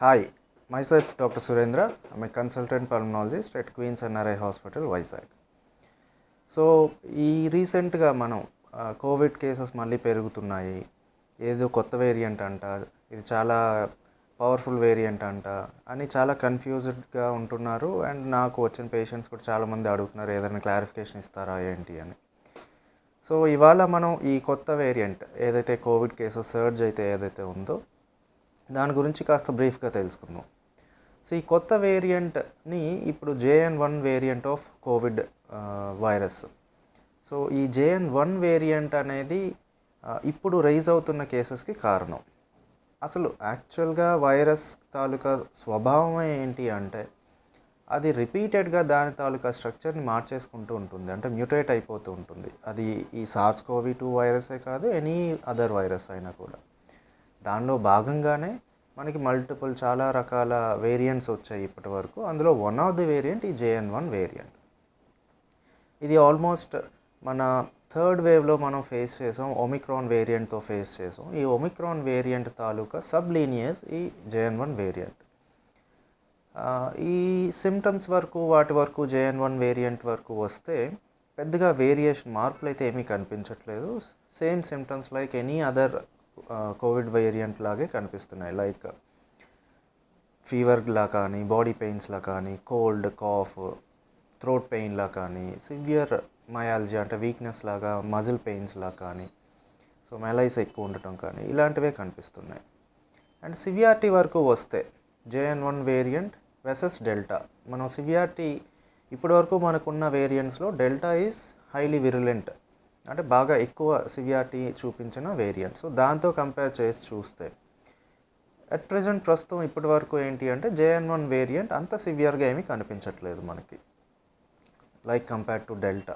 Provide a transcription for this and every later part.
Hi, myself Dr. Surendra. I'm a consultant pulmonologist at Queen's NRI Hospital, Vizag. So ఈ రీసెంట్గా మనం Covid cases మళ్ళీ పెరుగుతున్నాయి, ఏదో కొత్త వేరియంట్ అంట, ఇది చాలా పవర్ఫుల్ వేరియంట్ అంట అని చాలా కన్ఫ్యూజ్డ్గా ఉంటున్నారు. అండ్ నాకు వచ్చిన పేషెంట్స్ కూడా చాలామంది అడుగుతున్నారు ఏదైనా క్లారిఫికేషన్ ఇస్తారా ఏంటి అని. సో ఇవాళ మనం ఈ కొత్త వేరియంట్ ఏదైతే కోవిడ్ కేసెస్ సర్జ్ అయితే ఏదైతే ఉందో దాని గురించి కాస్త బ్రీఫ్గా తెలుసుకుందాం. సో ఈ కొత్త వేరియంట్ని ఇప్పుడు JN.1 variant of Covid virus. So ఈ JN.1 వేరియంట్ అనేది ఇప్పుడు రైజ్ అవుతున్న కేసెస్కి కారణం. అసలు యాక్చువల్గా వైరస్ తాలూకా స్వభావమే ఏంటి అంటే అది రిపీటెడ్గా దాని తాలూకా స్ట్రక్చర్ని మార్చేసుకుంటూ ఉంటుంది, అంటే మ్యూటేట్ అయిపోతూ ఉంటుంది. అది ఈ SARS-CoV-2 వైరసే కాదు, ఎనీ అదర్ వైరస్ అయినా కూడా. దానిలో భాగంగానే మనకి మల్టిపుల్ చాలా రకాల వేరియంట్స్ వచ్చాయి ఇప్పటి వరకు. అందులో వన్ ఆఫ్ ది వేరియంట్ ఈ JN.1 వేరియంట్. ఇది ఆల్మోస్ట్ మన థర్డ్ వేవ్లో మనం ఫేస్ చేసాం, ఒమిక్రాన్ వేరియంట్తో ఫేస్ చేసాం. ఈ ఒమిక్రాన్ వేరియంట్ తాలూకా సబ్ లీనియస్ ఈ JN.1 వేరియంట్. ఈ సిమ్టమ్స్ వరకు వాటి వరకు JN.1 వేరియంట్ వరకు వస్తే పెద్దగా వేరియేషన్ మార్పులు అయితే ఏమీ కనిపించట్లేదు. Same symptoms like any other Covid variant లాగే కనిపిస్తున్నాయి. లైక్ ఫీవర్లా కానీ, బాడీ పెయిన్స్లా కానీ, కోల్డ్, కాఫ్, థ్రోట్ పెయిన్లా కానీ, సివియర్ మయాలజీ అంటే వీక్నెస్ లాగా, మజిల్ పెయిన్స్లా కానీ, సో మెలైస్ ఎక్కువ ఉండటం కానీ ఇలాంటివే కనిపిస్తున్నాయి. అండ్ సివియారిటీ వరకు వస్తే JN.1 వేరియంట్ వెసెస్ డెల్టా. మనం సివియారిటీ ఇప్పటి వరకు మనకున్న వేరియంట్స్లో డెల్టా ఈజ్ హైలీ విరులెంట్, అంటే బాగా ఎక్కువ సివియారిటీ చూపించిన వేరియంట్. సో దాంతో కంపేర్ చేసి చూస్తే అట్ ప్రజెంట్ ప్రస్తుతం ఇప్పటి వరకు ఏంటి అంటే JN.1 వేరియంట్ అంత సివియర్గా ఏమీ కనిపించట్లేదు మనకి, like compare to delta.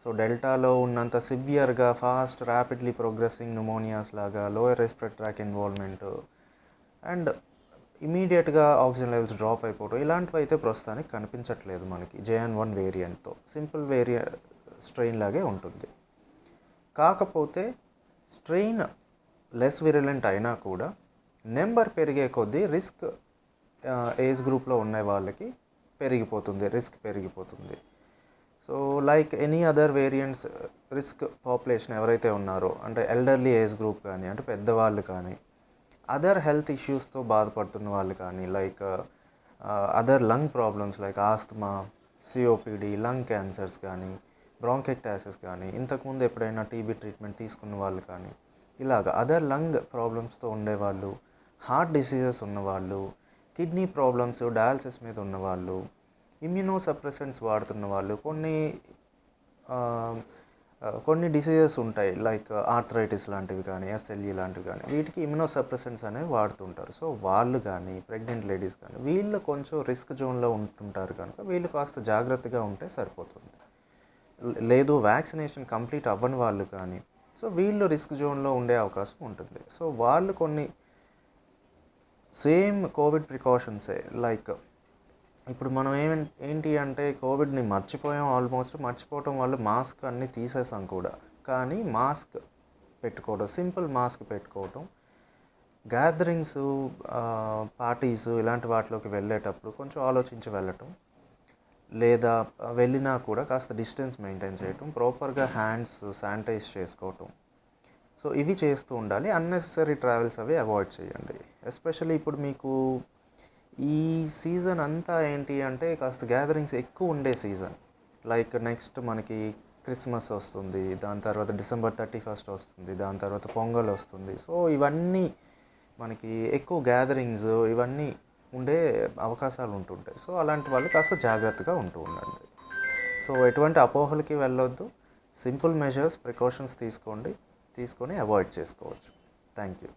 So డెల్టాలో ఉన్నంత సివియర్గా ఫాస్ట్ ర్యాపిడ్లీ ప్రోగ్రెసింగ్ న్యూమోనియాస్ లాగా, lower respiratory tract involvement and ఇమీడియట్గా ఆక్సిజన్ లెవెల్స్ డ్రాప్ అయిపోవడం ఇలాంటివి అయితే ప్రస్తుతానికి కనిపించట్లేదు మనకి JN.1 వేరియంట్తో. సింపుల్ స్ట్రెయిన్ లాగే ఉంటుంది. కాకపోతే స్ట్రెయిన్ లెస్ విరులెంట్ అయినా కూడా నెంబర్ పెరిగే కొద్దీ రిస్క్ ఏజ్ గ్రూప్లో ఉన్న వాళ్ళకి రిస్క్ పెరిగిపోతుంది. So like any other variants risk population ఎవరైతే ఉన్నారో, అంటే ఎల్డర్లీ ఏజ్ గ్రూప్ కానీ, అంటే పెద్దవాళ్ళు కానీ, అదర్ హెల్త్ ఇష్యూస్తో బాధపడుతున్న వాళ్ళు కానీ, like other lung problems like asthma, COPD, lung cancers కానీ, బ్రాంకైటిస్ కానీ, ఇంతకుముందు ఎప్పుడైనా TB ట్రీట్మెంట్ తీసుకున్న వాళ్ళు కానీ, ఇలాగ అదర్ లంగ్ ప్రాబ్లమ్స్తో ఉండేవాళ్ళు, హార్ట్ డిసీజెస్ ఉన్నవాళ్ళు, కిడ్నీ ప్రాబ్లమ్స్ డయాలసిస్ మీద ఉన్నవాళ్ళు, ఇమ్యూనో సప్రెసెంట్స్ వాడుతున్న వాళ్ళు, కొన్ని డిసీజెస్ ఉంటాయి లైక్ ఆర్థరైటిస్ లాంటివి కానీ, SLE లాంటివి కానీ, వీటికి ఇమ్యూనో సప్రెసెంట్స్ అనేవి వాడుతుంటారు. సో వాళ్ళు కానీ, ప్రెగ్నెంట్ లేడీస్ కానీ, వీళ్ళు కొంచెం రిస్క్ జోన్లో ఉంటుంటారు కనుక వీళ్ళు కాస్త జాగ్రత్తగా ఉంటే సరిపోతుంది. లేదు వ్యాక్సినేషన్ కంప్లీట్ అవ్వని వాళ్ళు కానీ, సో వీళ్ళు రిస్క్ జోన్లో ఉండే అవకాశం ఉంటుంది. సో వాళ్ళు కొన్ని సేమ్ కోవిడ్ ప్రికాషన్సే, లైక్ ఇప్పుడు మనం ఏంటి అంటే కోవిడ్ని మర్చిపోవటం వల్ల మాస్క్ అన్నీ తీసేసాం కూడా, కానీ మాస్క్ పెట్టుకోవడం, సింపుల్ మాస్క్ పెట్టుకోవటం, గ్యాదరింగ్స్, పార్టీస్ ఇలాంటి వాటిలోకి వెళ్ళేటప్పుడు కొంచెం ఆలోచించి వెళ్ళటం, లేదా వెళ్ళినా కూడా కాస్త డిస్టెన్స్ మెయింటైన్ చేయటం, ప్రాపర్గా హ్యాండ్స్ శానిటైజ్ చేసుకోవటం. సో ఇవి చేస్తూ ఉండాలి. అన్నెసెసరీ ట్రావెల్స్ అవి అవాయిడ్ చేయండి. ఎస్పెషల్లీ ఇప్పుడు మీకు ఈ సీజన్ అంతా ఏంటి అంటే కాస్త గ్యాదరింగ్స్ ఎక్కువ ఉండే సీజన్. లైక్ నెక్స్ట్ మనకి క్రిస్మస్ వస్తుంది, దాని తర్వాత December 31 వస్తుంది, దాని తర్వాత పొంగల్ వస్తుంది. సో ఇవన్నీ మనకి ఎక్కువ గ్యాదరింగ్స్ ఇవన్నీ ఉండే అవకాశాలు ఉంటుంటాయి. సో అలాంటి వాళ్ళు కాస్త జాగ్రత్తగా ఉండండి. సో ఎటువంటి అపోహలకి వెళ్ళొద్దు. సింపుల్ మెజర్స్, ప్రికాషన్స్ తీసుకొని అవాయిడ్ చేసుకోవచ్చు. Thank you.